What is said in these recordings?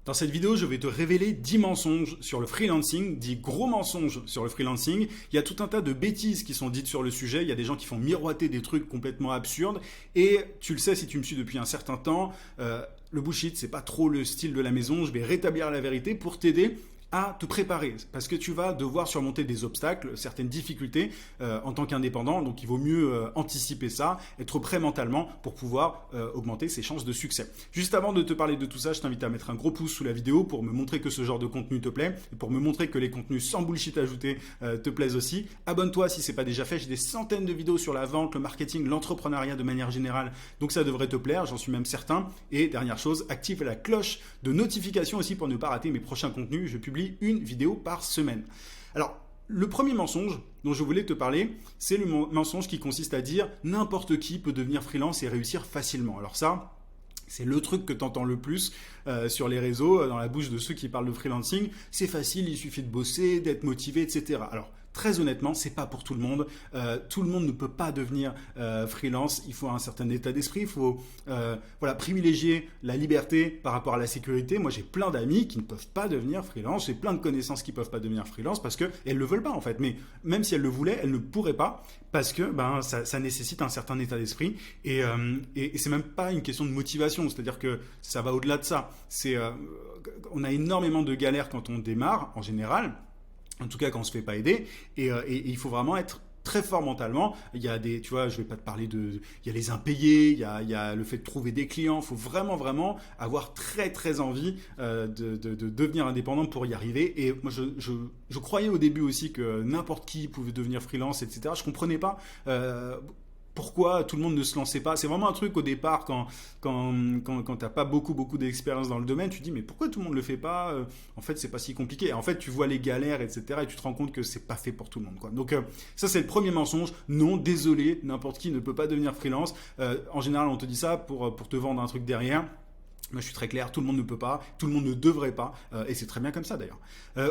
Dans cette vidéo, je vais te révéler 10 mensonges sur le freelancing, 10 gros mensonges sur le freelancing. Il y a tout un tas de bêtises qui sont dites sur le sujet. Il y a des gens qui font miroiter des trucs complètement absurdes. Et tu le sais si tu me suis depuis un certain temps, le bullshit, c'est pas trop le style de la maison. Je vais rétablir la vérité pour t'aider à te préparer, parce que tu vas devoir surmonter des obstacles, certaines difficultés en tant qu'indépendant, donc il vaut mieux anticiper ça, être prêt mentalement pour pouvoir augmenter ses chances de succès. Juste avant de te parler de tout ça, je t'invite à mettre un gros pouce sous la vidéo pour me montrer que ce genre de contenu te plaît, et pour me montrer que les contenus sans bullshit ajouté te plaisent aussi. Abonne-toi si ce n'est pas déjà fait, j'ai des centaines de vidéos sur la vente, le marketing, l'entrepreneuriat de manière générale, donc ça devrait te plaire, j'en suis même certain. Et dernière chose, active la cloche de notification aussi pour ne pas rater mes prochains contenus, je publie une vidéo par semaine. Alors, le premier mensonge dont je voulais te parler, c'est le mensonge qui consiste à dire n'importe qui peut devenir freelance et réussir facilement. Alors ça, c'est le truc que tu entends le plus sur les réseaux, dans la bouche de ceux qui parlent de freelancing. C'est facile, il suffit de bosser, d'être motivé, etc. Alors, très honnêtement, c'est pas pour tout le monde. Tout le monde ne peut pas devenir freelance. Il faut un certain état d'esprit. Il faut privilégier la liberté par rapport à la sécurité. Moi, j'ai plein d'amis qui ne peuvent pas devenir freelance. J'ai plein de connaissances qui ne peuvent pas devenir freelance parce qu'elles ne le veulent pas en fait. Mais même si elles le voulaient, elles ne pourraient pas parce que ça nécessite un certain état d'esprit. Et c'est même pas une question de motivation. C'est-à-dire que ça va au-delà de ça. On a énormément de galères quand on démarre en général. En tout cas, quand on se fait pas aider, et il faut vraiment être très fort mentalement. Il y a des, tu vois, je vais pas te parler il y a les impayés, il y a le fait de trouver des clients. Il faut vraiment avoir très envie de devenir indépendant pour y arriver. Et moi, je croyais au début aussi que n'importe qui pouvait devenir freelance, etc. Je comprenais pas. Pourquoi tout le monde ne se lançait pas? C'est vraiment un truc au départ quand t'as pas beaucoup d'expérience dans le domaine, tu te dis mais pourquoi tout le monde le fait pas? En fait c'est pas si compliqué. Et en fait tu vois les galères, etc. et tu te rends compte que c'est pas fait pour tout le monde, quoi. Donc ça c'est le premier mensonge. Non, désolé, n'importe qui ne peut pas devenir freelance. En général on te dit ça pour te vendre un truc derrière. Moi, je suis très clair, tout le monde ne peut pas, tout le monde ne devrait pas, et c'est très bien comme ça d'ailleurs.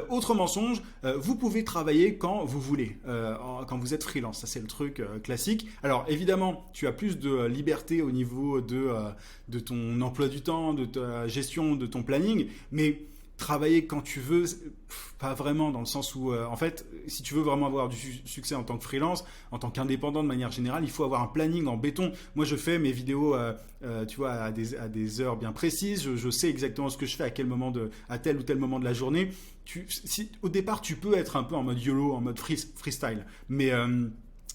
Autre mensonge, vous pouvez travailler quand vous voulez, quand vous êtes freelance, ça c'est le truc classique. Alors évidemment, tu as plus de liberté au niveau de ton emploi du temps, de ta gestion, de ton planning, mais travailler quand tu veux, pas vraiment, dans le sens où, en fait, si tu veux vraiment avoir du succès en tant que freelance, en tant qu'indépendant de manière générale, il faut avoir un planning en béton. Moi, je fais mes vidéos, tu vois, à des heures bien précises. Je sais exactement ce que je fais à tel ou tel moment de la journée. Au départ, tu peux être un peu en mode YOLO, en mode freestyle, mais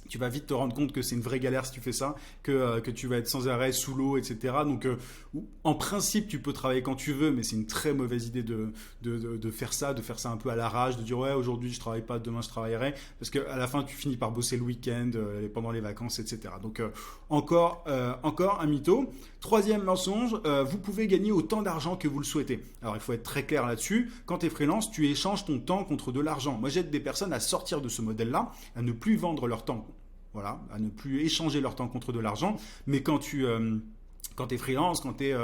tu vas vite te rendre compte que c'est une vraie galère si tu fais ça, que tu vas être sans arrêt sous l'eau, etc. Donc, en principe, tu peux travailler quand tu veux, mais c'est une très mauvaise idée de faire ça un peu à l'arrache, de dire ouais, aujourd'hui je travaille pas, demain je travaillerai, parce qu'à la fin tu finis par bosser le week-end, pendant les vacances, etc. Donc encore un mytho. Troisième mensonge, vous pouvez gagner autant d'argent que vous le souhaitez. Alors il faut être très clair là-dessus. Quand tu es freelance, tu échanges ton temps contre de l'argent. Moi j'aide des personnes à sortir de ce modèle-là, à ne plus vendre leur temps. Voilà, à ne plus échanger leur temps contre de l'argent. Mais quand tu es freelance, quand tu es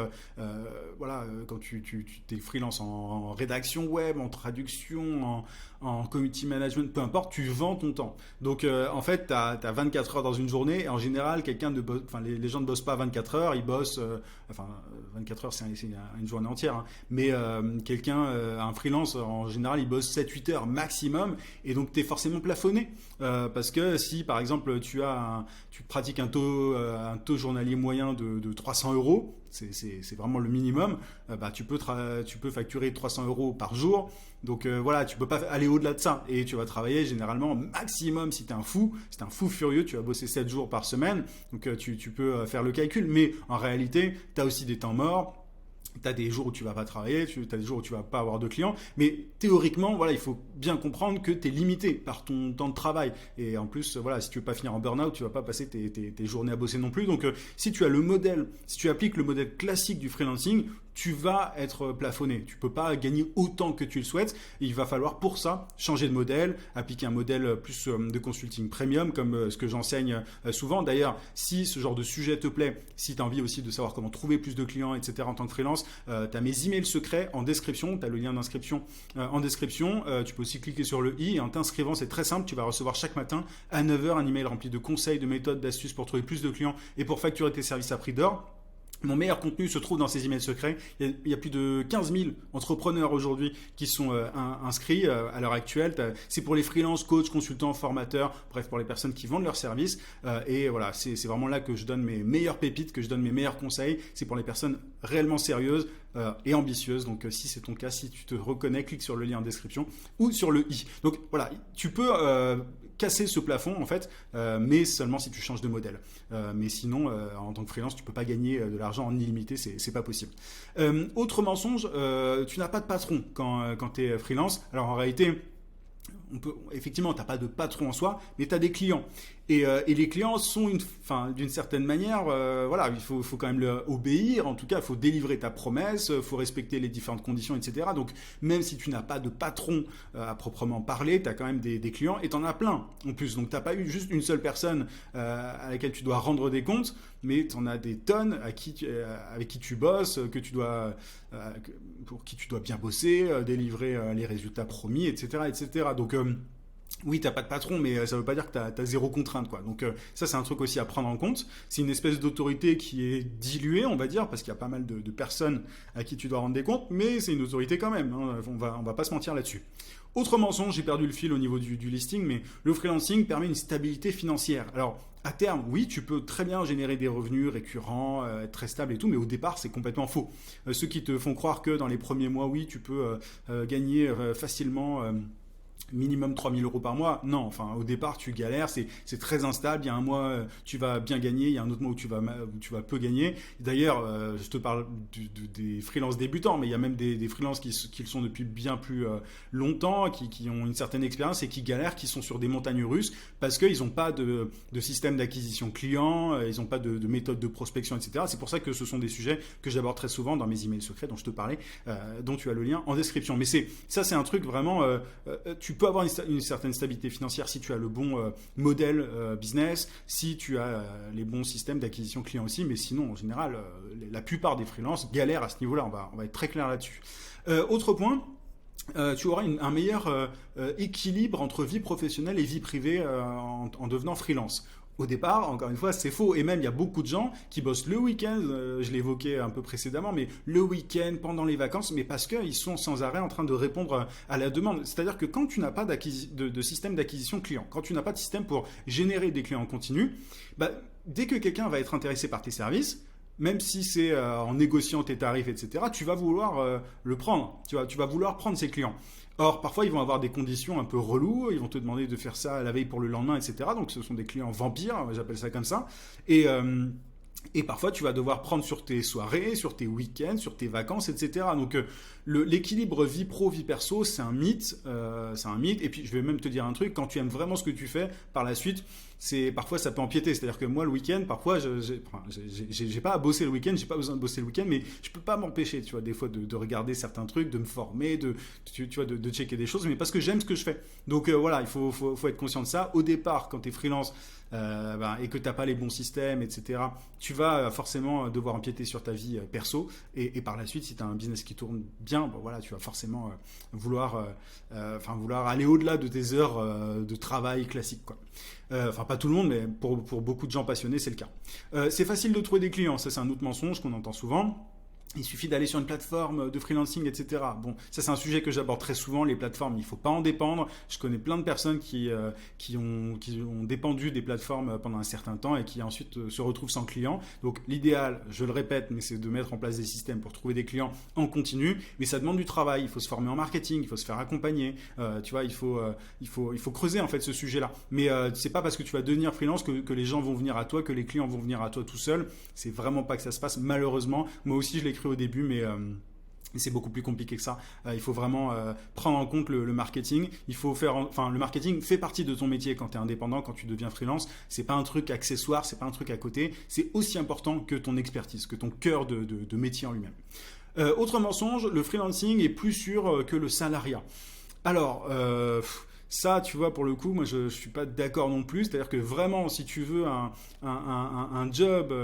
freelance en rédaction web, en traduction, en community management, peu importe, tu vends ton temps. Donc en fait, tu as 24 heures dans une journée et en général, les gens ne bossent pas 24 heures, ils bossent 24 heures c'est une journée entière, hein. Mais un freelance en général, il bosse 7-8 heures maximum et donc tu es forcément plafonné parce que si par exemple tu pratiques un taux journalier moyen de 300 euros, c'est vraiment le minimum, tu peux facturer 300 euros par jour. Donc voilà, tu peux pas aller au-delà de ça et tu vas travailler généralement maximum, si t'es un fou furieux, tu vas bosser 7 jours par semaine. Donc tu peux faire le calcul, mais en réalité, tu as aussi des temps morts. Tu as des jours où tu vas pas travailler, tu as des jours où tu vas pas avoir de clients, mais théoriquement, voilà, il faut bien comprendre que tu es limité par ton temps de travail. Et en plus, voilà, si tu veux pas finir en burn-out, tu vas pas passer tes journées à bosser non plus. Donc, si tu appliques le modèle classique du freelancing, tu vas être plafonné. Tu peux pas gagner autant que tu le souhaites. Il va falloir pour ça changer de modèle, appliquer un modèle plus de consulting premium comme ce que j'enseigne souvent. D'ailleurs, si ce genre de sujet te plaît, si tu as envie aussi de savoir comment trouver plus de clients, etc. en tant que freelance, tu as mes emails secrets en description. Tu as le lien d'inscription en description. Tu peux aussi cliquer sur le i et en t'inscrivant, c'est très simple. Tu vas recevoir chaque matin à 9 h un email rempli de conseils, de méthodes, d'astuces pour trouver plus de clients et pour facturer tes services à prix d'or. Mon meilleur contenu se trouve dans ces emails secrets. Il y a plus de 15 000 entrepreneurs aujourd'hui qui sont inscrits à l'heure actuelle. C'est pour les freelances, coachs, consultants, formateurs, bref, pour les personnes qui vendent leurs services. Et voilà, c'est vraiment là que je donne mes meilleures pépites, que je donne mes meilleurs conseils. C'est pour les personnes réellement sérieuses et ambitieuses. Donc si c'est ton cas, si tu te reconnais, clique sur le lien en description ou sur le i. Donc voilà, tu peux casser ce plafond en fait, mais seulement si tu changes de modèle. Mais sinon, en tant que freelance, tu peux pas gagner de l'argent en illimité, c'est pas possible. Autre mensonge, tu n'as pas de patron quand tu es freelance. Alors en réalité, effectivement, tu n'as pas de patron en soi, mais tu as des clients. Et les clients sont d'une certaine manière, voilà, il faut quand même obéir. En tout cas, il faut délivrer ta promesse, il faut respecter les différentes conditions, etc. Donc, même si tu n'as pas de patron à proprement parler, tu as quand même des clients et tu en as plein en plus. Donc, tu n'as pas eu juste une seule personne à laquelle tu dois rendre des comptes, mais tu en as des tonnes avec qui tu bosses, pour qui tu dois bien bosser, délivrer les résultats promis, etc., etc. Donc, oui, t'as pas de patron, mais ça veut pas dire que t'as zéro contrainte, quoi. Donc ça, c'est un truc aussi à prendre en compte. C'est une espèce d'autorité qui est diluée, on va dire, parce qu'il y a pas mal de personnes à qui tu dois rendre des comptes, mais c'est une autorité quand même. Hein. On va pas se mentir là-dessus. Autre mensonge, j'ai perdu le fil au niveau du listing, mais le freelancing permet une stabilité financière. Alors, à terme, oui, tu peux très bien générer des revenus récurrents, être très stable et tout, mais au départ, c'est complètement faux. Ceux qui te font croire que dans les premiers mois, oui, tu peux gagner facilement minimum 3 000 euros par mois. Non, enfin, au départ, tu galères, c'est très instable. Il y a un mois, tu vas bien gagner, il y a un autre mois où tu vas peu gagner. D'ailleurs, je te parle des freelances débutants, mais il y a même des freelances qui le sont depuis bien plus longtemps, qui ont une certaine expérience et qui galèrent, qui sont sur des montagnes russes parce qu'ils n'ont pas de système d'acquisition client, ils n'ont pas de méthode de prospection, etc. C'est pour ça que ce sont des sujets que j'aborde très souvent dans mes emails secrets dont je te parlais, dont tu as le lien en description. Mais c'est un truc vraiment, tu peux avoir une certaine stabilité financière si tu as le bon modèle business, si tu as les bons systèmes d'acquisition client aussi, mais sinon, en général, la plupart des freelances galèrent à ce niveau-là, on va être très clair là-dessus. Autre point, tu auras un meilleur équilibre entre vie professionnelle et vie privée en devenant freelance. Au départ, encore une fois, c'est faux. Et même, il y a beaucoup de gens qui bossent le week-end, je l'évoquais un peu précédemment, mais le week-end, pendant les vacances, mais parce qu'ils sont sans arrêt en train de répondre à la demande. C'est-à-dire que quand tu n'as pas de système d'acquisition client, quand tu n'as pas de système pour générer des clients en continu, bah, dès que quelqu'un va être intéressé par tes services, même si c'est en négociant tes tarifs, etc., tu vas vouloir le prendre. Tu vas vouloir prendre ses clients. Or, parfois, ils vont avoir des conditions un peu reloues. Ils vont te demander de faire ça la veille pour le lendemain, etc. Donc, ce sont des clients vampires, j'appelle ça comme ça. Et parfois, tu vas devoir prendre sur tes soirées, sur tes week-ends, sur tes vacances, etc. Donc, l'équilibre vie pro, vie perso, c'est un mythe. Et puis, je vais même te dire un truc. Quand tu aimes vraiment ce que tu fais, par la suite, parfois ça peut empiéter. C'est-à-dire que moi, le week-end, parfois, j'ai pas à bosser le week-end, j'ai pas besoin de bosser le week-end, mais je peux pas m'empêcher, tu vois, des fois de regarder certains trucs, de me former, de checker des choses, mais parce que j'aime ce que je fais. Donc voilà, il faut être conscient de ça. Au départ, quand tu es freelance et que tu n'as pas les bons systèmes, etc., tu vas forcément devoir empiéter sur ta vie perso. Et par la suite, si tu as un business qui tourne bien, bon, voilà, tu vas forcément vouloir aller au-delà de tes heures de travail classiques, quoi. Enfin, pas tout le monde, mais pour beaucoup de gens passionnés, c'est le cas. C'est facile de trouver des clients, ça c'est un autre mensonge qu'on entend souvent. Il suffit d'aller sur une plateforme de freelancing, etc. Bon, ça c'est un sujet que j'aborde très souvent, les plateformes, il ne faut pas en dépendre. Je connais plein de personnes qui ont dépendu des plateformes pendant un certain temps et qui ensuite se retrouvent sans clients. Donc l'idéal, je le répète, mais c'est de mettre en place des systèmes pour trouver des clients en continu. Mais ça demande du travail, il faut se former en marketing, il faut se faire accompagner. Tu vois, il faut creuser en fait ce sujet-là. Mais c'est pas parce que tu vas devenir freelance que les gens vont venir à toi, que les clients vont venir à toi tout seuls. C'est vraiment pas que ça se passe, malheureusement. Moi aussi, je l'ai cru au début, mais c'est beaucoup plus compliqué que ça. Il faut vraiment prendre en compte le marketing. Le marketing fait partie de ton métier quand tu es indépendant, quand tu deviens freelance. C'est pas un truc accessoire, c'est pas un truc à côté. C'est aussi important que ton expertise, que ton cœur de métier en lui-même. Autre mensonge, le freelancing est plus sûr que le salariat. Alors, ça, tu vois, pour le coup, moi, je ne suis pas d'accord non plus. C'est-à-dire que vraiment, si tu veux un job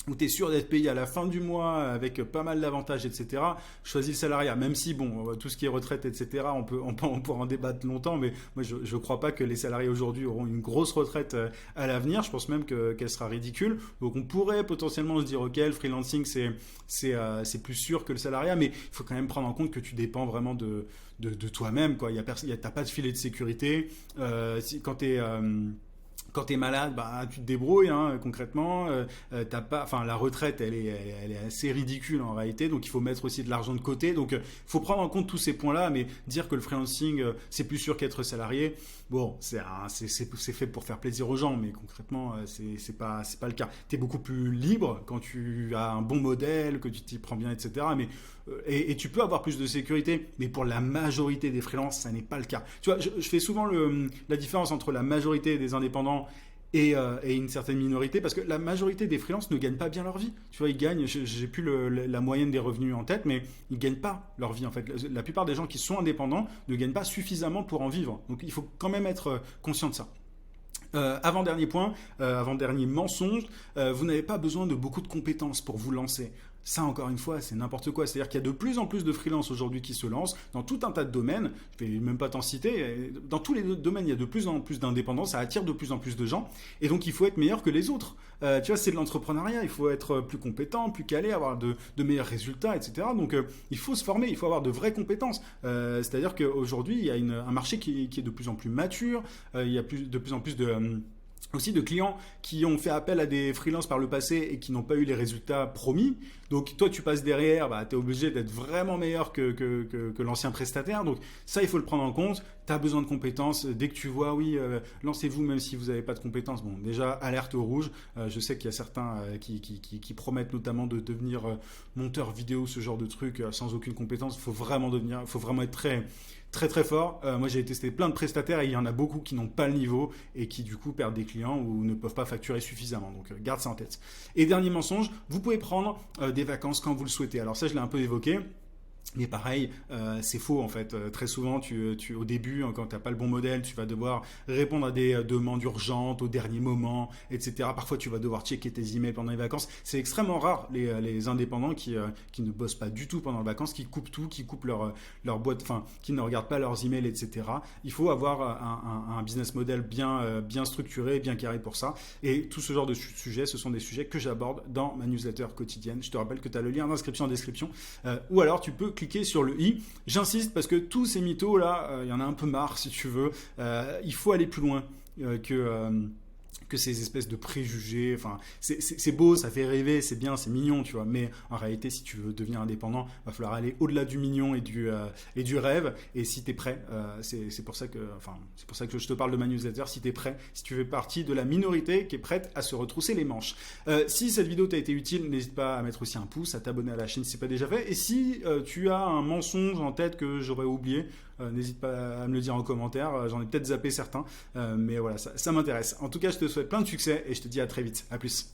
où tu es sûr d'être payé à la fin du mois avec pas mal d'avantages, etc., choisis le salariat. Même si, bon, tout ce qui est retraite, etc., on pourra en débattre longtemps, mais moi, je ne crois pas que les salariés aujourd'hui auront une grosse retraite à l'avenir. Je pense même qu'elle sera ridicule. Donc, on pourrait potentiellement se dire, OK, le freelancing, c'est plus sûr que le salariat, mais il faut quand même prendre en compte que tu dépends vraiment de toi-même, quoi. T'as pas de filet de sécurité. Quand tu es quand tu es malade, bah, tu te débrouilles, hein, concrètement. T'as pas, enfin, la retraite, elle est assez ridicule en réalité, donc il faut mettre aussi de l'argent de côté. Donc, il faut prendre en compte tous ces points-là, mais dire que le freelancing, c'est plus sûr qu'être salarié, bon, c'est fait pour faire plaisir aux gens, mais concrètement, c'est pas le cas. Tu es beaucoup plus libre quand tu as un bon modèle, que tu t'y prends bien, etc. Et tu peux avoir plus de sécurité, mais pour la majorité des freelances, ça n'est pas le cas. Tu vois, je fais souvent la différence entre la majorité des indépendants et une certaine minorité, parce que la majorité des freelances ne gagnent pas bien leur vie. Tu vois, ils gagnent, j'ai plus la moyenne des revenus en tête, mais ils ne gagnent pas leur vie en fait. La plupart des gens qui sont indépendants ne gagnent pas suffisamment pour en vivre. Donc il faut quand même être conscient de ça. Avant-dernier point, avant-dernier mensonge, vous n'avez pas besoin de beaucoup de compétences pour vous lancer. Ça, encore une fois, c'est n'importe quoi. C'est-à-dire qu'il y a de plus en plus de freelances aujourd'hui qui se lancent dans tout un tas de domaines. Je ne vais même pas t'en citer. Dans tous les domaines, il y a de plus en plus d'indépendants. Ça attire de plus en plus de gens. Et donc, il faut être meilleur que les autres. Tu vois, c'est de l'entrepreneuriat. Il faut être plus compétent, plus calé, avoir de meilleurs résultats, etc. Donc, il faut se former. Il faut avoir de vraies compétences. C'est-à-dire qu'aujourd'hui, il y a un marché qui est de plus en plus mature. Il y a de plus en plus aussi de clients qui ont fait appel à des freelances par le passé et qui n'ont pas eu les résultats promis. Donc toi, tu passes derrière, bah, tu es obligé d'être vraiment meilleur que l'ancien prestataire. Donc ça, il faut le prendre en compte. Tu as besoin de compétences. Dès que tu vois, oui, lancez-vous même si vous n'avez pas de compétences. Bon, déjà, alerte au rouge. Je sais qu'il y a certains qui promettent notamment de devenir monteur vidéo, ce genre de truc, sans aucune compétence. Il faut vraiment être très très fort. Moi j'ai testé plein de prestataires et il y en a beaucoup qui n'ont pas le niveau et qui du coup perdent des clients ou ne peuvent pas facturer suffisamment. Donc garde ça en tête. Et dernier mensonge, vous pouvez prendre des vacances quand vous le souhaitez. Alors ça je l'ai un peu évoqué. Mais pareil, c'est faux en fait. Très souvent, au début, quand tu n'as pas le bon modèle, tu vas devoir répondre à des demandes urgentes au dernier moment, etc. Parfois, tu vas devoir checker tes emails pendant les vacances. C'est extrêmement rare les indépendants qui ne bossent pas du tout pendant les vacances, qui coupent tout, qui coupent leur boîte, enfin, qui ne regardent pas leurs emails, etc. Il faut avoir un business model bien structuré, bien carré pour ça. Et tout ce genre de sujets, ce sont des sujets que j'aborde dans ma newsletter quotidienne. Je te rappelle que tu as le lien d'inscription en description. Ou alors, tu peux cliquer sur le i. J'insiste parce que tous ces mythos là, il y en a un peu marre si tu veux. Il faut aller plus loin que ces espèces de préjugés. Enfin, c'est beau, ça fait rêver, c'est bien, c'est mignon, tu vois. Mais en réalité, si tu veux devenir indépendant, il va falloir aller au-delà du mignon et du rêve. Et si tu es prêt, c'est pour ça que je te parle de ma newsletter. Si tu es prêt, si tu fais partie de la minorité qui est prête à se retrousser les manches. Si cette vidéo t'a été utile, n'hésite pas à mettre aussi un pouce, à t'abonner à la chaîne si ce n'est pas déjà fait. Et si tu as un mensonge en tête que j'aurais oublié, n'hésite pas à me le dire en commentaire. J'en ai peut-être zappé certains, mais voilà, ça m'intéresse. En tout cas, je te souhaite plein de succès et je te dis à très vite. À plus.